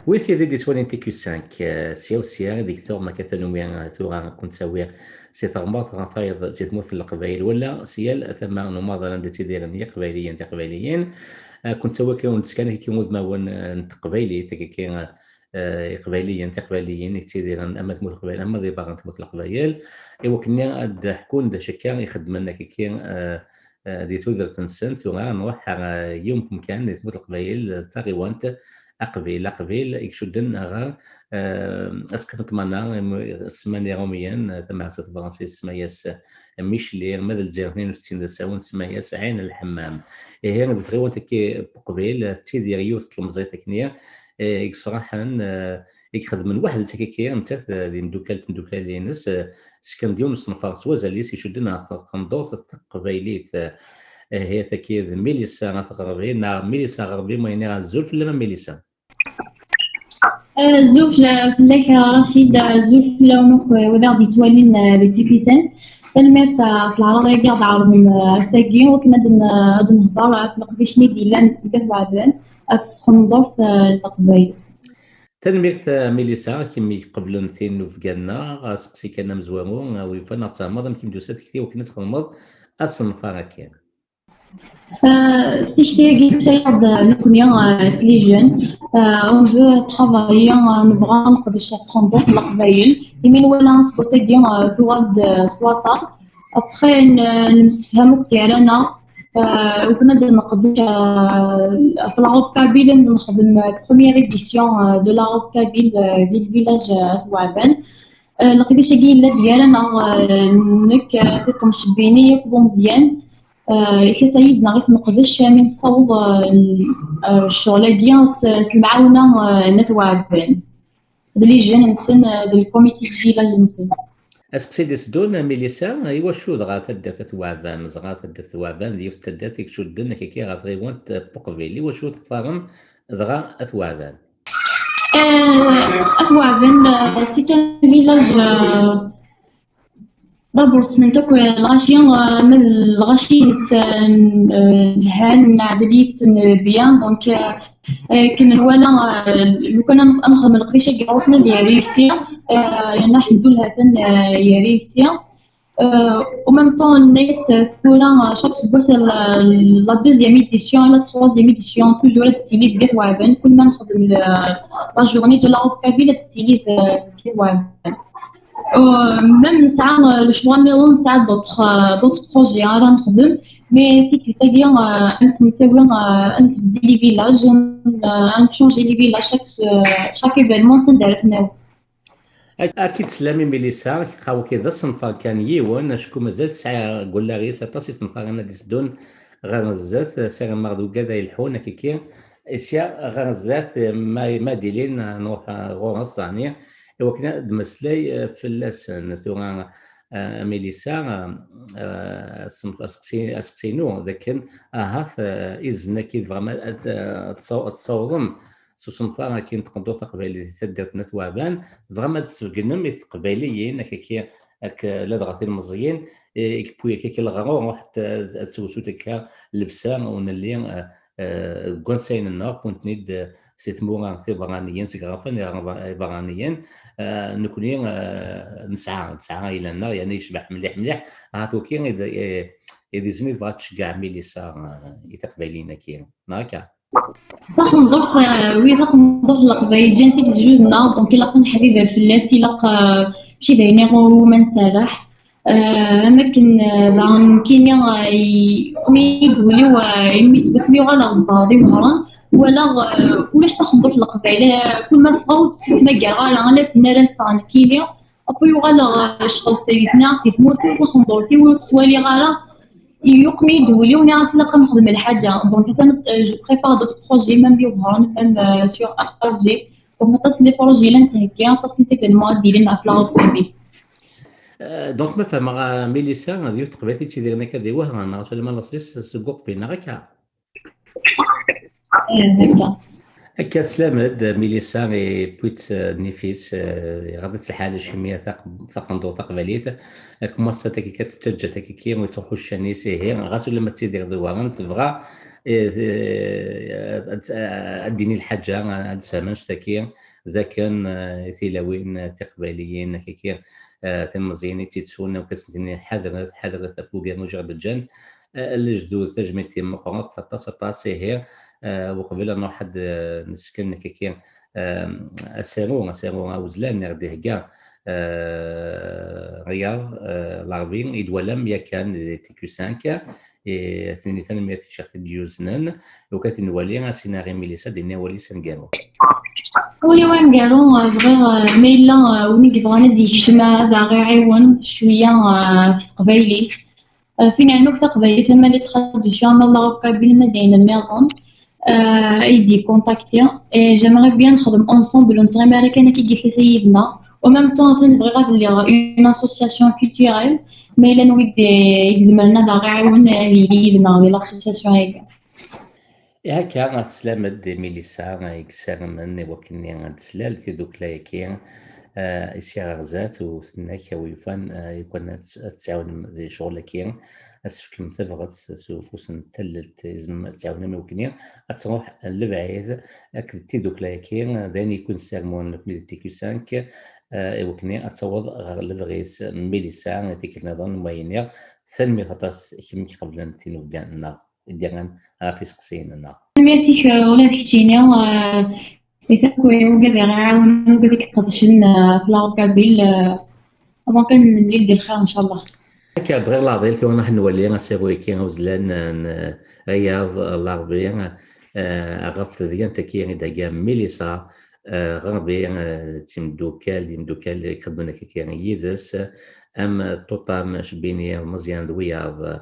ويثي دي 25 سياو سيا ديك ثورما كتنومي ثورا كنت ساوية سي ثغماط غنفايض تمثل القبائل ولا سيال ثم نماضلا دي تيديرن قبائليين قبائليين كنت سوا كون تسكن كيمود ما ون قبائلي تكي قبائليين قبائليين تيديرن اما تموت قبائل اما ذي باغا تموت القبائل ايوا كنا اد حكون دا شكا يخدم لنا كي دي تودر تنسن ثم نروح يوم كان تموت القبائل تاغيوانت قبيل يكشدن غا اسكت مانا سماني يوميا ثم فرنسي سماياس ميشلي ماذا الجزائر 62 ساون سماياس عين الحمام هي انا بغيو تكي قبيل تيدير يوث تلمزيت كنيا صراحه يخدم من واحد تكي انت دي مدوكال لينس سكن ديون صنفار سوازاليس يشدنا قندوط قبيليت هي تكيد ميليسا غتغربي ميليسا غربي ما يعني الزلف ولا ما ميليسا زوف فلاك رشيد زوف لونك وذا دي توالين دي تيكيسان الميت في العراضي قاعد عرضهم ساقين وكنا نهضر في القديش ندي لان كتب عبان في خنضرت القبايل تنميت ميليسا كيمي قبل نثين وفقالنا سقسي كان مزوامو ويفانا تصامض يمكن دوسات كثير وكنا تخدمض أصنفا كان Si je t'ai dit les jeunes, on veut travailler en branche de chef fondant de l'Arbaïl. Et mais nous allons se poser bien soit après une سفهموا كيرانا وكنا نقدر في العرب كابيل نخدم première édition de l'Arab Kabyle du village ثوابان لقيت شي لا ديالنا نك تتمشبيني يكون مزيان كيفايدنا غير نقدرش من نصوب الشغل ديال المعاونه نتوعبان لي جون نسن الكوميتي ديال الجنسين اسكسيدي سدون ميليسا ايوا شو دغا تدات ثوابان زغا تدات ثوابان ديال تدات كيشدن كي غادغيوانت بوكفيلي واش تختارم دغا ثوابان ثوابان سي ان فيلاج دابور سنتك الغاشيان من الغاشي الهان نعبليت بيان دونك كنا ولا لو كنا نخدم القريشه كيروسنا ديال ريسيا نحمد لها فن يا ريسيا او ميم طون الناس فورا شاك بوس لا دوزيام ايديسيون لا تروازيام ايديسيون توجور ستيلي ديال وابن كل ما نخدم لا جورني دو لا كابيله ستيلي ديال وابن même ça le choix ميلون ça d'autres projets à نخدم mais si tu t'es bien انت نتسوي انت بدي لي فيلاج نشونجي لي فيلاج chaque événement سندرتنا اكيد سلامي ميليسا خاو كذا صنفا كان يوان شكون مازال ساعه قلنا غير 16 صنفا انا ديسدون غنزات سير مردو كذا يلحون كيكي اشياء غنزات ما ديلين نروح غورس ثانيه وكنا دمسلاي في اللسن ثورا ميليسا صنف اسكسينو لكن هاث إذن كي فغما تصورم صنفا كي نتقدو تقبيلي تدرت نثوابان فغما تسجنم تقبيليين كي لا دغاتي المزيين كبويا كي الغرو روح تسوسو تكا لبسان ونلي كونساين النار كنت نيد سيتمورا في بغانيين سكرافن بغانيين نكوني نسعى الى النار يعني يشبح مليح هاتو كي اذا زنيت بغات تشجع ميليسا يتقبلينا كي هكا صح نضرت وي صح نضرت القبايل جنسي جوجنا دونك الا كون حبيبه فلاس الا شي دايني غو ما نسرح اماكن بان كيميا يقولوا يميس بسمي غالا صداري مهران ولاش تخبط القبائل كل ما تفوت تسمى غالا انا تنال سان كيميا ابوي غالا شغل تيزنا سي تموتي وخندورتي وتسوالي غالا يقمي دولي وناس لا كنخدم الحاجه دونك انا جو بريبار دوت بروجي ميم بيوهران ميم سور اجي دونك تصل لي بروجي لا نتهكا تصل سي فيلمون ديالنا في لاغوبي دونك ما فما ميليسا ديال تقبلتي تيديرنا كدي وهران ولا ما لاصليش سكوك فينا غاكا هكا سلامد ميليسا بويت نيفيس غادت الحاله الشميه ثقندو تقبليت كما ستاكي كتتجا تاكي ويتروحوا الشانيسي هي غاسو لما تيدير دوارن تبغى أديني الحاجة هاد الزمن شتاكي إذا كان تيلاوين تقبايليين هكاكيا تمزيانين تيتسونا وكتسنتيني حضرة بوكا مجرد الجن الجدود تجميتي مقرط تاسي هي وقبل أن واحد نسكن هكاكيا أسيرو أوزلان نغديه كاع رياض لاربين يدولم يا كان تيكو 5 سنين ثاني مية شيخ ديوزنان وكانت نوالي سيناريو ميليسا دينا ولي سنقالو ولي وين قالوا بغير ميلا ونيك بغانا ديك شما دا غير عيون شوية في قبايليت فين عنوك تقبايليت ثم لي تراديسيون مالا غوكا بالمدينة الميغون يدي كونتاكتي اي جيمري بيان نخدم اونصومبل ونصغي امريكان كي قلت لسيدنا و ميم طون تنبغي غادي اون اسوسياسيون كولتوريل ما الا نويد يجزملنا دا غير عيون يدنا ديال لاسوسياسيون هيك هكا غتسلامد دي ميليسا يكسر من وكني غتسلال في دوك لايكين يسير غزات وثناك ويفان يكون تساون دي شغل كاين اسفك متفقت سوفوس نتلت زم تعاون ما وكني تروح لبعيد اكدتي دوك لايكين ذاني يكون سيرمون تيكو 5 وكني اتصوض لبغيس ميليسا ديك النظام المبينه ثاني خطاس كيما قبل نتينو كاع ديالنا في سقسينا ميرسي ولا كتيني يثكوي وكذا عاون وكذا كقدشن في لاكابيل ما كان ملي دير خير ان شاء الله هكا بغير لاضيل تو راح نولي غنسيروي كي غوزلان رياض العربي غفت ديال تكي داكا ميليسا غربي تمدوكال يخدمنا كي يدس ام توطام شبيني مزيان دوياض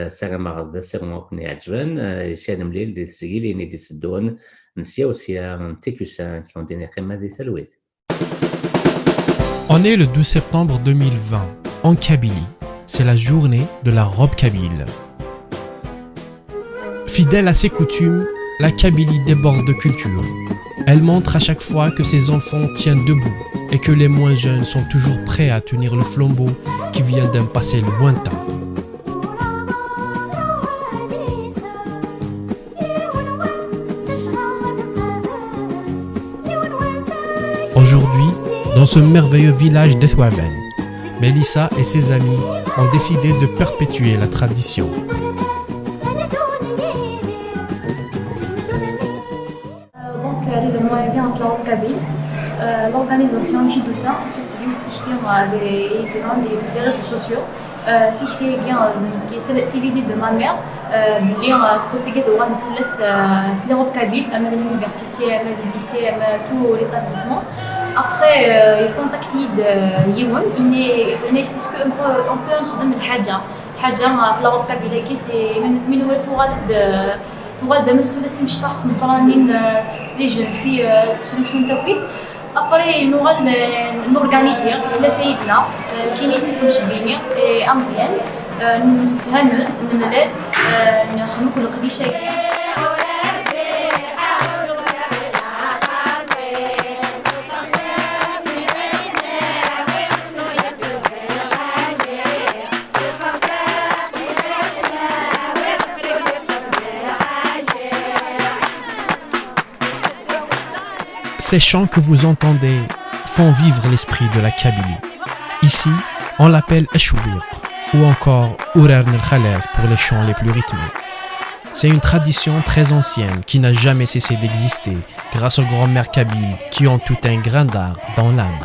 سلام غدا سلام كوني عجبان شان مليل دي تسجيلي دي تسدون نسيو سيا تيكو 5 كون دينا قيمة دي ثلويت. On est le 12 septembre 2020 en Kabylie. C'est la journée de la robe kabyle. Fidèle à ses coutumes, la Kabylie déborde de culture. Elle montre à chaque fois que ses enfants tiennent debout et que les moins jeunes sont toujours prêts à tenir le flambeau qui vient d'un passé lointain. Aujourd'hui, dans ce merveilleux village d'Ethwaven, Mélissa et ses amis ont décidé de perpétuer la tradition. Donc l'événement est bien en Kabylie. L'organisation est douce, des réseaux sociaux. C'est l'idée de ma mère. Ce que c'est que l'Europe kabyle, l'université, le lycée, tous les établissements. Après, il contacte Yewon. Est-ce qu'on peut نخدم الحاجة في l'Europe kabyle c'est من هو فواد مسؤول اسم شخص مقرنين سلي جون في سوليوشن تكويت. Après nous نورغانيزي ثلاثة يدنا كاينين تتمشبيني أمزيان نفهم نملل نخدمو كل قديشة Ces chants que vous entendez font vivre l'esprit de la Kabylie. Ici, on l'appelle Eshoubiq ou encore Ourar Nelkhaler pour les chants les plus rythmés. C'est une tradition très ancienne qui n'a jamais cessé d'exister grâce aux grands-mères kabyles qui ont tout un grain d'art dans l'âme.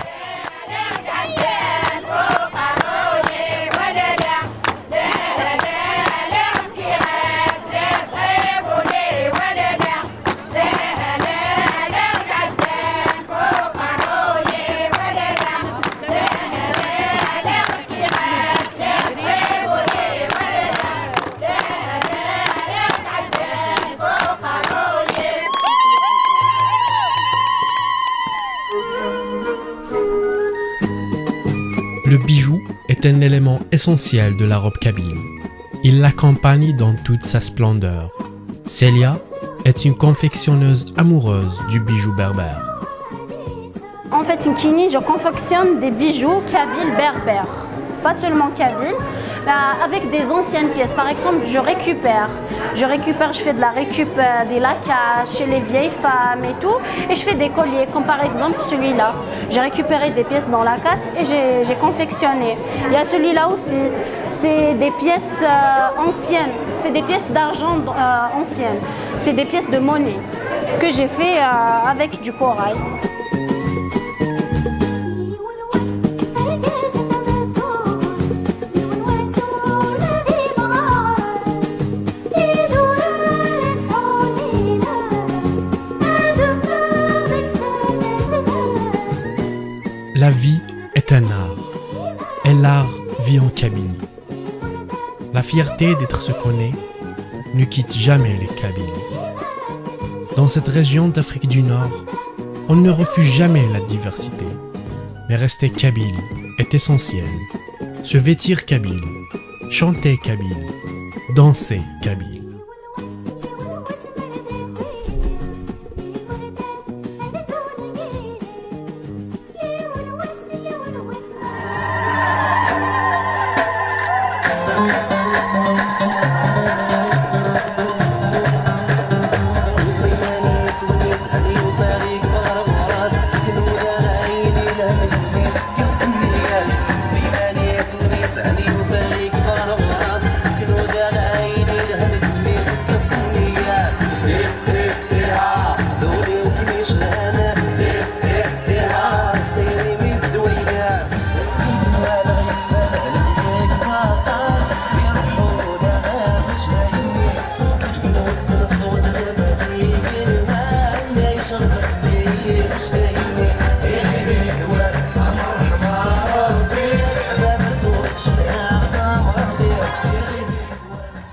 Le bijou est un élément essentiel de la robe kabyle. Il l'accompagne dans toute sa splendeur. Célia est une confectionneuse amoureuse du bijou berbère. En fait, Nkini, je confectionne des bijoux kabyles berbères. Pas seulement kabyles. avec des anciennes pièces. Par exemple, je récupère, je fais de la récup des lacages chez les vieilles femmes et tout, et je fais des colliers, comme par exemple celui-là. J'ai récupéré des pièces dans la casse et j'ai confectionné. Il y a celui-là aussi, c'est des pièces anciennes, c'est des pièces d'argent anciennes, c'est des pièces de monnaie que j'ai fait avec du corail. La vie est un art, et l'art vit en Kabylie. La fierté d'être ce qu'on est ne quitte jamais les Kabyles. Dans cette région d'Afrique du Nord, on ne refuse jamais la diversité, mais rester kabyle est essentiel. Se vêtir kabyle, chanter kabyle, danser kabyle.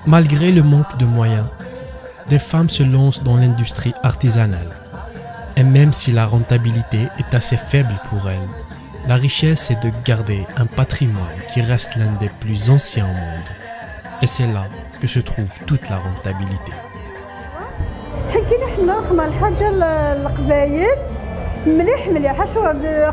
Malgré le manque de moyens, des femmes se lancent dans l'industrie artisanale. Et même si la rentabilité est assez faible pour elles, la richesse est de garder un patrimoine qui reste l'un des plus anciens au monde. Et c'est là que se trouve toute la rentabilité. مليح شو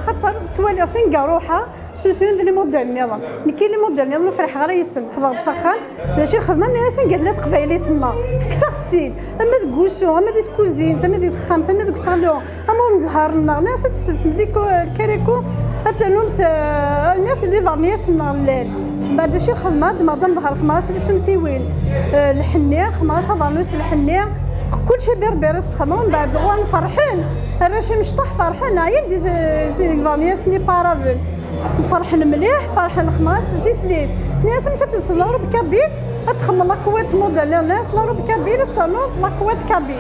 خاطر توالي سنقا روحها سوسون ديال موديل نظام كاين لي موديل نظام فرح غير يسم تقدر تسخن ماشي خدمه الناس قال لها قبايلي تما في كثر تسيل اما تكوسو اما ديك كوزين اما ديك خامت اما ديك صالون اما مزهرنا ناس تستسم ليك الكاريكو حتى نوم الناس اللي فارنياس الليل بعد شي خدمه دماغ ظهر خماس اللي سمتيوين الحنيه خماس ظالوس الحنيه كل شيء بير خدمه من بعد غوان فرحين الراشي مشطح فرحان عيد دي فانياس ني بارافل فرحان مليح فرحان خماس تيسليت ناس كتصلوا بكابيل تخمم لاكوات موديل ناس لا روب كابيل استنوا لاكوات كابيل